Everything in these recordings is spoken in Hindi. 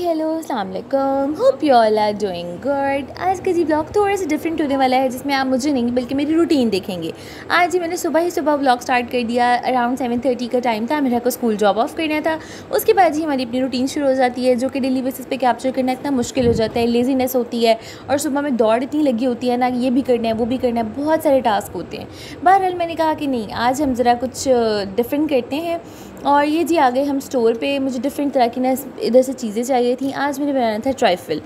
हेलो अस्सलाम वालेकुम, hope you all are doing good. आज का जी ब्लॉग थोड़ा सा डिफरेंट होने वाला है, जिसमें आप मुझे नहीं बल्कि मेरी रूटीन देखेंगे। आज जी मैंने सुबह ही सुबह ब्लॉग स्टार्ट कर दिया। अराउंड 7:30 का टाइम था, मेरा को स्कूल ड्रॉप ऑफ करना था। उसके बाद ही हमारी अपनी रूटीन शुरू हो जाती है, जो कि डेली बेसिस पे कैप्चर करना इतना मुश्किल हो जाता है। लेजीनेस होती है और सुबह में दौड़ इतनी लगी होती है ना, ये भी करना है वो भी करना है, बहुत सारे टास्क होते हैं। बहरहाल मैंने कहा कि नहीं, आज हम ज़रा कुछ डिफरेंट करते हैं। और ये जी आ गए हम स्टोर पे। मुझे डिफरेंट तरह की ना इधर से चीज़ें चाहिए थी। आज मैंने बनाना था ट्राइफल,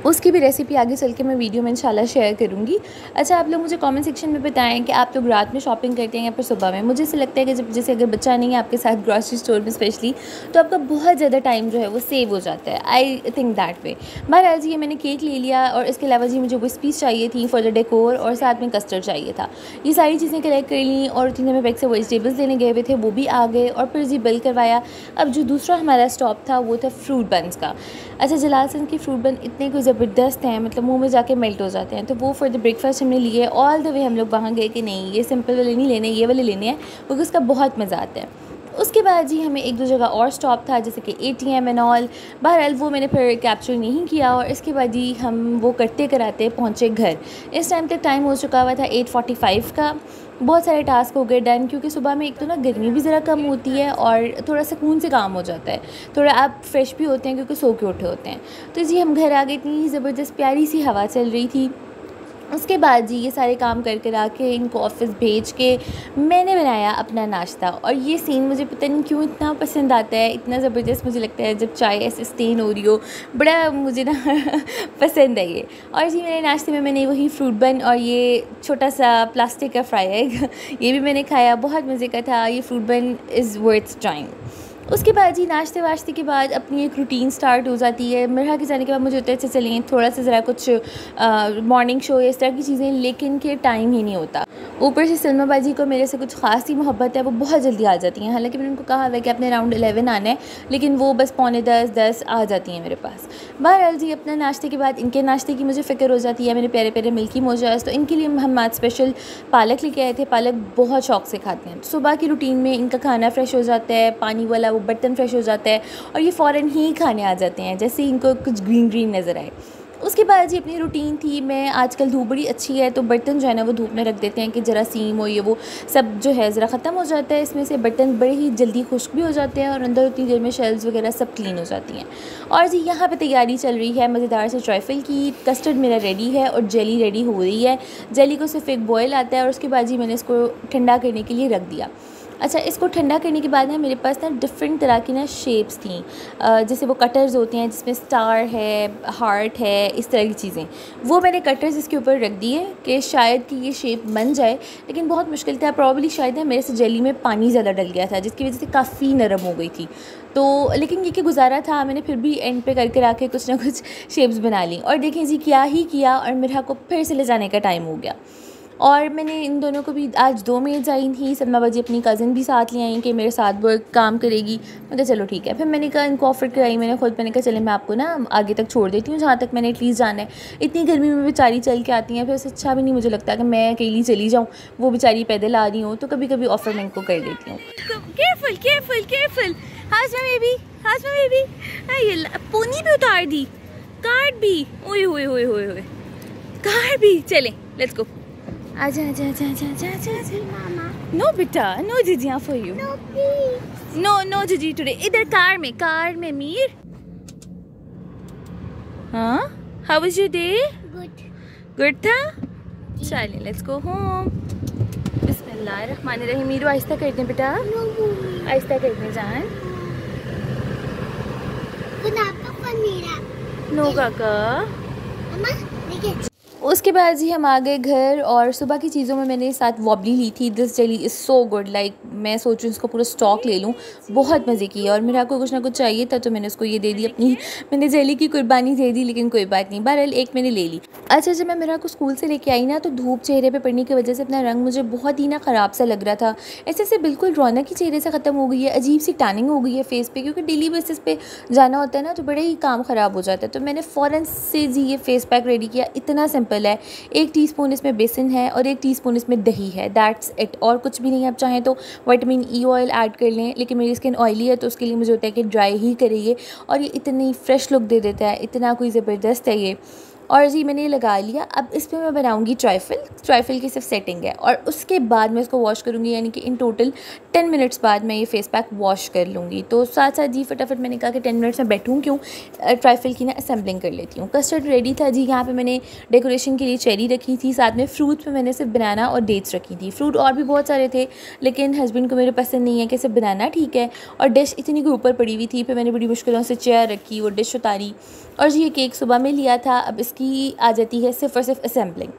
उसकी भी रेसिपी आगे चल के मैं वीडियो में इंशाल्लाह शेयर करूँगी। अच्छा, आप लोग मुझे कमेंट सेक्शन में बताएं कि आप लोग रात में शॉपिंग करते हैं या फिर सुबह में। मुझे ऐसा लगता है कि जब जैसे अगर बच्चा नहीं है आपके साथ ग्रॉसरी स्टोर में स्पेशली, तो आपका बहुत ज़्यादा टाइम जो है वो सेव हो जाता है। I think that way. बहरहाल जी, ये मैंने केक ले लिया और इसके अलावा जी मुझे विस्पीज़ चाहिए थी फॉर द डेकोर, और साथ में कस्टर्ड चाहिए था। ये सारी चीज़ें कलेक्ट कर ली और 3 में बैग से वेजिटेबल्स लेने गए हुए थे, वो भी आ गए। और फिर जी बिल करवाया। अब जो दूसरा हमारा स्टॉप था वो था फ्रूट बन्स का। अच्छा, जलाल सन के फ्रूट बन इतने कोई ज़बरदस्त हैं, मतलब मुंह में जाके मेल्ट हो जाते हैं। तो वो फॉर द ब्रेकफास्ट हमने लिए। ऑल द वे हम लोग वहाँ गए कि नहीं, ये सिंपल वाले नहीं लेने, ये वाले लेने हैं, क्योंकि उसका बहुत मज़ा आता है। उसके बाद जी हमें एक दो जगह और स्टॉप था, जैसे कि ATM एंड ऑल। बहरहाल वो मैंने फिर कैप्चर नहीं किया। और इसके बाद जी हम वो करते कराते पहुँचे घर। इस टाइम तक टाइम हो चुका हुआ था 8:45 का। बहुत सारे टास्क हो गए डन, क्योंकि सुबह में एक तो ना गर्मी भी ज़रा कम होती है और थोड़ा सुकून से काम हो जाता है। थोड़ा आप फ्रेश भी होते हैं क्योंकि सो के उठे होते हैं। तो जी हम घर आ गए, इतनी ज़बरदस्त प्यारी सी हवा चल रही थी। उसके बाद जी ये सारे काम कर कर आके इनको ऑफिस भेज के मैंने बनाया अपना नाश्ता। और ये सीन मुझे पता नहीं क्यों इतना पसंद आता है, इतना ज़बरदस्त मुझे लगता है जब चाय ऐसे स्टेन हो रही हो, बड़ा मुझे ना पसंद है ये। और जी मेरे नाश्ते में मैंने वही फ्रूट बन और ये छोटा सा प्लास्टिक का फ्राई एग ये भी मैंने खाया, बहुत मज़े का था। ये फ्रूट बन इज़ वर्थ ट्राइंग। उसके बाद जी नाश्ते वाश्ते के बाद अपनी एक रूटीन स्टार्ट हो जाती है। मेरा के जाने के बाद मुझे होता है अच्छा चलिए थोड़ा सा ज़रा कुछ मॉर्निंग शो या इस तरह की चीज़ें, लेकिन के टाइम ही नहीं होता। ऊपर से सलमा बाजी को मेरे से कुछ ख़ास ही मोहब्बत है, वो बहुत जल्दी आ जाती हैं। हालांकि मैंने उनको कहा है कि अपने अराउंड 11 आना है, लेकिन वो बस 9:45-10 आ जाती हैं मेरे पास। बहरहाल जी अपने नाश्ते के बाद इनके नाश्ते की मुझे फ़िक्र हो जाती है। मेरे प्यारे प्यारे मिल्की मोजाज, तो इनके लिए हम आज स्पेशल पालक लेके आए थे। पालक बहुत शौक से खाते हैं। सुबह की रूटीन में इनका खाना फ्रेश हो जाता है, पानी वाला वो बर्तन फ्रेश हो जाता है और ये फ़ौरन ही खाने आ जाते हैं जैसे इनको कुछ ग्रीन ग्रीन नज़र आए। उसके बाद जी अपनी रूटीन थी। मैं आजकल धूप बड़ी अच्छी है, तो बर्तन जो है ना वो धूप में रख देते हैं कि जरासीम हो, ये वो सब जो है ज़रा ख़त्म हो जाता है। इसमें से बर्तन बड़े ही जल्दी खुश्क भी हो जाते हैं और अंदर उतनी देर में शेल्स वगैरह सब क्लीन हो जाती हैं। और जी यहाँ पे तैयारी चल रही है मज़ेदार से ट्राइफल की। कस्टर्ड मेरा रेडी है और जेली रेडी हो रही है। जेली को सिर्फ एक बॉयल आता है और उसके बाद जी मैंने इसको ठंडा करने के लिए रख दिया। अच्छा, इसको ठंडा करने के बाद ना मेरे पास ना डिफरेंट तरह की ना शेप्स थी, जैसे वो कटर्स होते हैं जिसमें स्टार है, हार्ट है, इस तरह की चीज़ें। वो मैंने कटर्स इसके ऊपर रख दिए कि शायद कि ये शेप बन जाए, लेकिन बहुत मुश्किल था। प्रॉब्ली शायद ना मेरे से जेली में पानी ज़्यादा डल गया था, जिसकी वजह से काफ़ी नरम हो गई थी। तो लेकिन ये कि गुजारा था, मैंने फिर भी एंड पे करके रखे कुछ ना कुछ शेप्स बना ली। और देखें जी क्या ही किया, और मेरा को फिर से ले जाने का टाइम हो गया। और मैंने इन दोनों को भी आज 2 मेड्स आई थी। सलमा बाजी अपनी कज़न भी साथ ले आई कि मेरे साथ वर्क काम करेगी। मतलब चलो ठीक है। फिर मैंने कहा इनको ऑफ़र कराई मैंने खुद। मैंने कहा चले मैं आपको ना आगे तक छोड़ देती हूँ, जहाँ तक मैंने एटलीस्ट जाना है। इतनी गर्मी में बेचारी चल के आती हैं, फिर उससे अच्छा भी नहीं मुझे लगता कि मैं अकेली चली जाऊँ, वो बेचारी पैदल आ रही हूँ। तो कभी कभी ऑफ़र मैं इनको कर देती हूँ। Careful careful careful. हाउस में बेबी पोनी भी उतार दी, कार्ड भी, ओए होए होए होए होए, कार्ड भी। चलें लेट्स गो। आजा आजा आजा आजा आजा आजा। नो बेटा, नो जीजिया for you. No please. No जीजी टुडे। इधर कार में मीर। हाँ, how was your day? Good था। चलिए लेट्स गो होम। बिस्मिल्लाहिर्रहमानिर्रहीम। मीरू आहिस्ता करते हैं बेटा, आहिस्ता करते हैं जान। नो काका। उसके बाद जी हम आ गए घर। और सुबह की चीज़ों में मैंने साथ वॉबली ली थी। This jelly is so good, like मैं सोचूं इसको पूरा स्टॉक ले लूँ, बहुत मज़े की है। और मेरा को कुछ ना कुछ चाहिए था तो मैंने उसको ये दे दी अपनी, मैंने जेली की कुर्बानी दे दी, लेकिन कोई बात नहीं, बहरहाल एक मैंने ले ली। अच्छा, जब मैं मेरा को स्कूल से लेके आई ना, तो धूप चेहरे पे पड़ने की वजह से अपना रंग मुझे बहुत ही ना ख़राब सा लग रहा था। ऐसे से बिल्कुल रौनक ही चेहरे से ख़त्म हो गई है, अजीब सी टैनिंग हो गई है फेस पे, क्योंकि डेली बेसिस पे जाना होता है ना, तो बड़े ही काम ख़राब हो जाता है। तो मैंने फ़ौरन से जी ये फेस पैक रेडी किया, इतना सिंपल सिंपल है। 1 टीस्पून इसमें बेसन है और 1 टीस्पून इसमें दही है, दैट्स इट। और कुछ भी नहीं है। आप चाहें तो विटामिन ई ऑयल ऐड कर लें, लेकिन मेरी स्किन ऑयली है तो उसके लिए मुझे होता है कि ड्राई ही करिए। और ये इतनी फ्रेश लुक दे देता है, इतना कोई ज़बरदस्त है ये। और जी मैंने ये लगा लिया। अब इस पर मैं बनाऊंगी ट्राइफल की सिर्फ सेटिंग है, और उसके बाद मैं इसको वॉश करूँगी, यानी कि इन टोटल 10 मिनट्स बाद मैं ये फेस पैक वॉश कर लूँगी। तो साथ साथ जी फटाफट मैंने कहा कि 10 मिनट्स में बैठूँ क्यों, ट्राइफल की ना असेंबलिंग कर लेती हूँ। कस्टर्ड रेडी था जी। यहाँ पे मैंने डेकोरेशन के लिए चेरी रखी थी, साथ में फ्रूट्स में मैंने सिर्फ बनाना और डेट्स रखी थी। फ्रूट और भी बहुत सारे थे, लेकिन हस्बैंड को मेरे पसंद नहीं है कि सिर्फ बनाना ठीक है। और डिश इतनी के ऊपर पड़ी हुई थी, फिर मैंने बड़ी मुश्किलों से चेयर रखी, वो डिश उतारी। और जी ये केक सुबह में लिया था। अब इसकी आ जाती है सिर्फ और सिर्फ असेंबलिंग।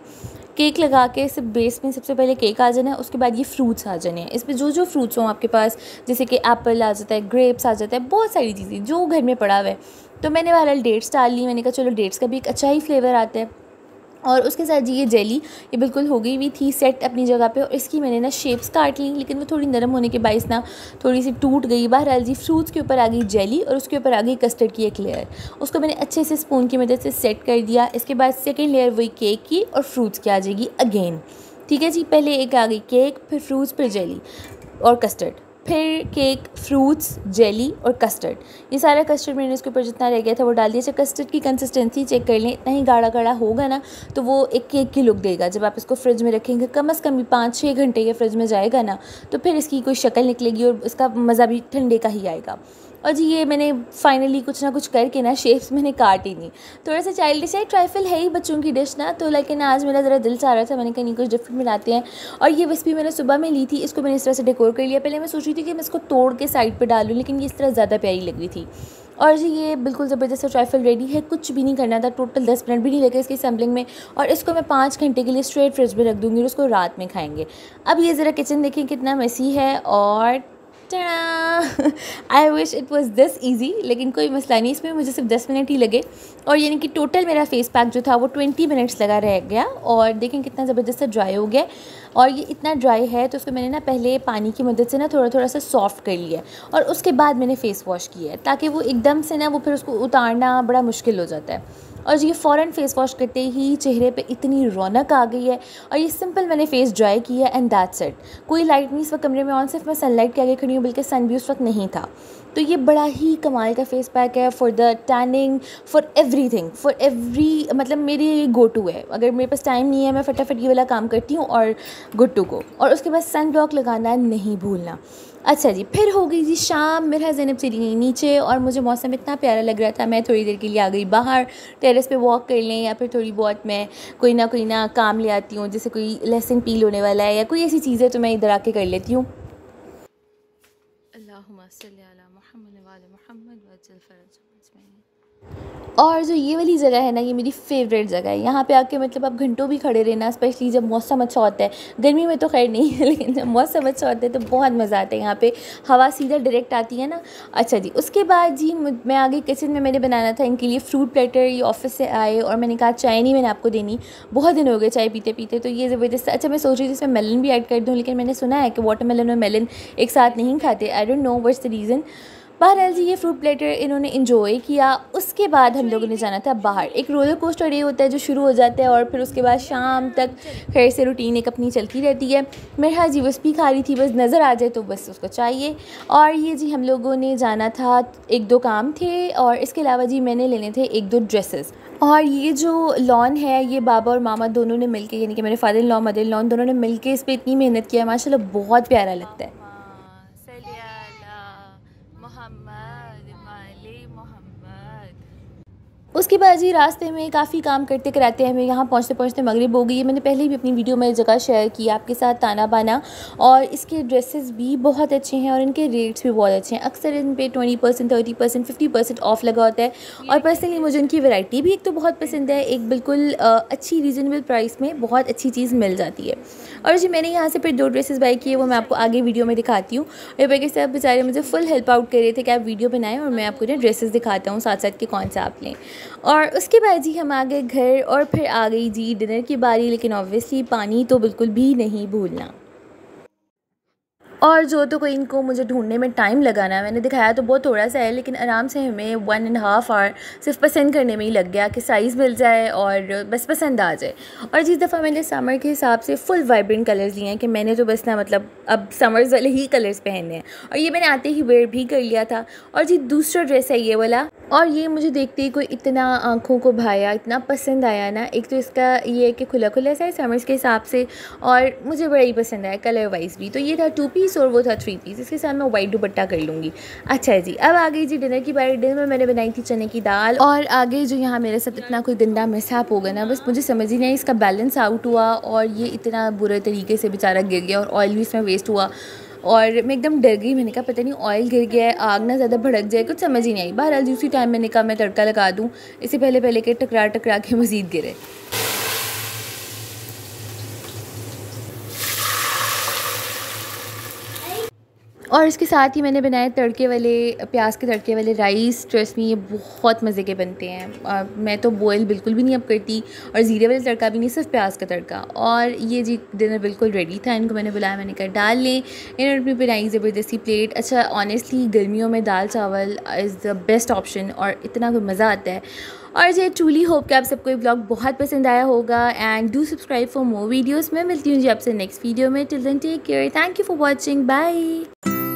केक लगा के सिर्फ बेस में सबसे पहले केक आ जाना है, उसके बाद ये फ्रूट्स आ जाने हैं। इसमें जो जो फ्रूट्स हों आपके पास, जैसे कि एप्पल आ जाता है, ग्रेप्स आ जाता है, बहुत सारी चीज़ें जो घर में पड़ा हुआ है। तो मैंने बहरहाल डेट्स डाल ली। मैंने कहा चलो डेट्स का भी एक अच्छा ही फ्लेवर आता है। और उसके साथ जी ये जेली ये बिल्कुल हो गई हुई थी सेट अपनी जगह पे। और इसकी मैंने ना शेप्स काट ली, लेकिन वो थोड़ी नरम होने के बायस ना थोड़ी सी टूट गई। बहरहाल जी फ्रूट्स के ऊपर आ गई जेली और उसके ऊपर आ गई कस्टर्ड की एक लेयर। उसको मैंने अच्छे से स्पून की मदद से सेट कर दिया। इसके बाद सेकेंड लेयर वही केक की और फ्रूट्स की आ जाएगी अगेन। ठीक है जी, पहले एक आ गई केक, फिर फ्रूट्स, फिर जेली और कस्टर्ड, फिर केक, फ्रूट्स, जेली और कस्टर्ड। ये सारा कस्टर्ड मैंने इसके ऊपर जितना रह गया था वो डाल दिया। अच्छा, कस्टर्ड की कंसिस्टेंसी चेक कर लें, इतना ही गाढ़ा गाढ़ा होगा ना तो वो एक केक की लुक देगा। जब आप इसको फ्रिज में रखेंगे, कम से कम भी 5-6 घंटे ये फ्रिज में जाएगा ना, तो फिर इसकी कोई शक्ल निकलेगी और इसका मज़ा भी ठंडे का ही आएगा। और जी ये मैंने फाइनली कुछ ना कुछ करके ना शेप्स मैंने काट ही नहीं। थोड़ा सा चाइल्डिश है, ट्राइफल है ही बच्चों की डिश ना, तो लेकिन आज मेरा ज़रा दिल चाह रहा था, मैंने कहा नहीं कुछ डिफरेंट बनाते हैं। और ये रेसिपी मैंने सुबह में ली थी, इसको मैंने इस तरह से डेकोर कर लिया। पहले मैं सोच रही थी कि मैं इसको तोड़ के साइड पर डालूँ, लेकिन ये इस तरह ज़्यादा प्यारी लग रही थी। और जी ये बिल्कुल ज़बरदस्त ट्राइफल रेडी है। कुछ भी नहीं करना था, टोटल 10 मिनट भी नहीं लगे इसकी असेंबलिंग में। और इसको मैं 5 घंटे के लिए स्ट्रेट फ्रिज में रख दूँगी और उसको रात में खाएंगे। अब ये ज़रा किचन देखें कितना मेसी है, और I wish it was this easy, लेकिन कोई मसला नहीं, इसमें मुझे सिर्फ 10 मिनट ही लगे। और यानी कि टोटल मेरा फेस पैक जो था वो 20 मिनट्स लगा रह गया। और देखें कितना ज़बरदस्त ड्राई हो गया। और ये इतना ड्राई है तो उसको मैंने ना पहले पानी की मदद से ना थोड़ा थोड़ा सा सॉफ्ट कर लिया, और उसके बाद मैंने फ़ेस वॉश किया है, ताकि वो एकदम से ना वो फिर उसको उतारना बड़ा मुश्किल हो जाता है। और ये फ़ौरन फेस वॉश करते ही चेहरे पे इतनी रौनक आ गई है। और ये सिंपल मैंने फेस ड्राई किया एंड दैट्स इट। कोई लाइट नहीं इस वक्त कमरे में ऑन, सिर्फ मैं सनलाइट के आगे खड़ी हूँ, बल्कि सन भी उस वक्त नहीं था। तो ये बड़ा ही कमाल का फेस पैक है for the tanning, for everything, for every, मतलब मेरी गो टू है। अगर मेरे पास टाइम नहीं है मैं फटाफट ये वाला काम करती हूँ और गुड टू गो। और उसके बाद सन ब्लॉक लगाना नहीं भूलना। अच्छा जी, फिर हो गई जी शाम। मेरा ज़ैनब चली गई नीचे और मुझे मौसम इतना प्यारा लग रहा था, मैं थोड़ी देर के लिए आ गई बाहर टेरेस पे वॉक कर लें, या फिर थोड़ी बहुत मैं कोई ना काम ले आती हूँ, जैसे कोई लहसुन पील होने वाला है या कोई ऐसी चीज़ें, तो मैं इधर आके कर लेती हूँ। अल्लाहुम्मा सल्ली अला मुहम्मद व आले मुहम्मद वअज्जल फरजहुम अजमईन। और जो ये वाली जगह है ना, ये मेरी फेवरेट जगह है। यहाँ पे आके मतलब आप घंटों भी खड़े रहना, स्पेशली जब मौसम अच्छा होता है। गर्मी में तो खैर नहीं है, लेकिन जब मौसम अच्छा होता है तो बहुत मज़ा आता है। यहाँ पे हवा सीधा डायरेक्ट आती है ना। अच्छा जी, उसके बाद जी मैं आ गई किचन में। मैंने बनाना था इनके लिए फ्रूट प्लेटर। ये ऑफिस से आए और मैंने कहा चाय नहीं मैंने आपको देनी, बहुत दिन हो गए चाय पीते पीते, तो ये ज़बरदस्त। अच्छा मैं सोच रही थी इसमें मेलन भी ऐड कर दूँ, लेकिन मैंने सुना है कि वाटरमेलन और मेलन एक साथ नहीं खाते। I don't know what's the reason. बहरहाल जी ये फ्रूट प्लेटर इन्होंने इन्जॉय किया। उसके बाद हम लोगों ने जाना था बाहर। एक रोलर कोस्टर डे होता है जो शुरू हो जाता है, और फिर उसके बाद शाम तक खैर से रूटीन एक अपनी चलती रहती है। मेरे हाँ जी बस भी खा रही थी, बस नज़र आ जाए तो बस उसको चाहिए। और ये जी हम लोगों ने जाना था, 1-2 काम थे, और इसके अलावा जी मैंने लेने थे 1-2 ड्रेसेस। और ये जो लॉन है ये बाबा और मामा दोनों ने मिलके, यानी कि मेरे father in law mother in law दोनों ने मिलके इस पर इतनी मेहनत किया है, माशाल्लाह बहुत प्यारा लगता है। उसके बाद जी रास्ते में काफ़ी काम करते कराते हमें यहाँ पहुँचते पहुँचते मगरिब हो गई। मैंने पहले भी अपनी वीडियो में जगह शेयर की आपके साथ, ताना बाना। और इसके ड्रेसेस भी बहुत अच्छे हैं और इनके रेट्स भी बहुत अच्छे हैं। अक्सर इन पे 20%, 30%, 50% ऑफ लगा होता है। और पर्सनली मुझे इनकी वैरायटी भी एक तो बहुत पसंद है, एक बिल्कुल अच्छी रीज़नेबल प्राइस में बहुत अच्छी चीज़ मिल जाती है। और जी मैंने यहाँ से फिर 2 ड्रेसेस बाई किए, वो मैं आपको आगे वीडियो में दिखाती हूँ। ये बाकी सब बेचारे मुझे फुल हेल्प आउट कर रहे थे कि आप वीडियो बनाएं और मैं आपको जो ड्रेसेस दिखाता हूँ साथ साथ कि कौन सा आप लें। और उसके बाद जी हम आ गए घर, और फिर आ गई जी डिनर की बारी। लेकिन ऑब्वियसली पानी तो बिल्कुल भी नहीं भूलना। और जो तो कोई इनको मुझे ढूँढने में टाइम लगाना, मैंने दिखाया तो बहुत थोड़ा सा है, लेकिन आराम से हमें 1.5 आवर सिर्फ पसंद करने में ही लग गया कि साइज़ मिल जाए और बस पसंद आ जाए। और जिस दफ़ा मैंने समर के हिसाब से फुल वाइब्रेंट कलर्स लिए हैं कि मैंने तो बस ना मतलब अब समर्स वाले ही कलर्स पहनने हैं, और ये मैंने आते ही वेयर भी कर लिया था। और जी दूसरा ड्रेस है ये वाला, और ये मुझे देखते ही कोई इतना आँखों को भाया, इतना पसंद आया ना। एक तो इसका ये है कि खुला खुला सा है समर्स के हिसाब से, और मुझे बड़ा ही पसंद आया कलर वाइज भी। तो ये था 2 पीस और वो था 3 पीस, इसके साथ मैं वाइट दुपट्टा कर लूँगी। अच्छा जी, अब आ गई जी डिनर की बारी। डिनर में मैंने बनाई थी चने की दाल, और आगे जो यहाँ मेरे साथ इतना कोई गंदा मिसहैप हो गया ना, बस मुझे समझ ही नहीं इसका बैलेंस आउट हुआ, और ये इतना बुरे तरीके से बेचारा गिर गया, और ऑयल भी इसमें वेस्ट हुआ, और मैं एकदम डर गई। मैंने कहा पता नहीं ऑयल गिर गया है, आग ना ज़्यादा भड़क जाए, कुछ समझ ही नहीं आई। बहरहाल उसी टाइम मैंने कहा मैं तड़का लगा दूँ, इससे पहले कि टकरा टकरा के मज़ीद गिरे। और इसके साथ ही मैंने बनाए तड़के वाले, प्याज के तड़के वाले राइस। ट्रस्ट में ये बहुत मज़े के बनते हैं। मैं तो बॉयल बिल्कुल भी नहीं अब करती, और ज़ीरे वाले तड़का भी नहीं, सिर्फ प्याज का तड़का। और ये जी डिनर बिल्कुल रेडी था, इनको मैंने बुलाया, मैंने कहा डाल लें। इन्होंने अपनी बनाई ज़बरदस्ती प्लेट। अच्छा ऑनेस्टली गर्मियों में दाल चावल इज़ द बेस्ट ऑप्शन, और इतना कोई मज़ा आता है। और ये ट्रूली होप कि आप सबको ये ब्लॉग बहुत पसंद आया होगा, and do subscribe for more videos. मैं मिलती हूँ जी आपसे नेक्स्ट वीडियो में। Till then take care, thank you for watching, bye.